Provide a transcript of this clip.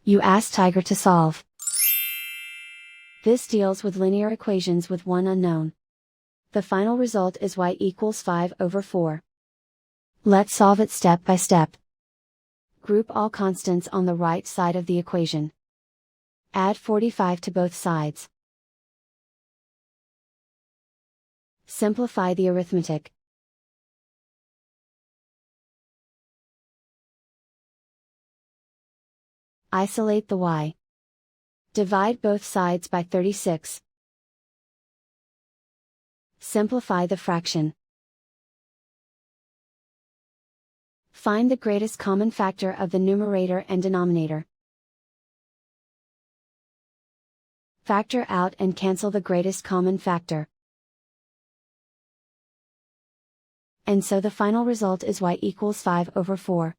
You ask Tiger to solve. This deals with linear equations with one unknown. The final result is y equals 5/4. Let's solve it step by step. Group all constants on the right side of the equation. Add 45 to both sides. Simplify the arithmetic. Isolate the y. Divide both sides by 36. Simplify the fraction. Find the greatest common factor of the numerator and denominator. Factor out and cancel the greatest common factor. And so the final result is y equals 5/4.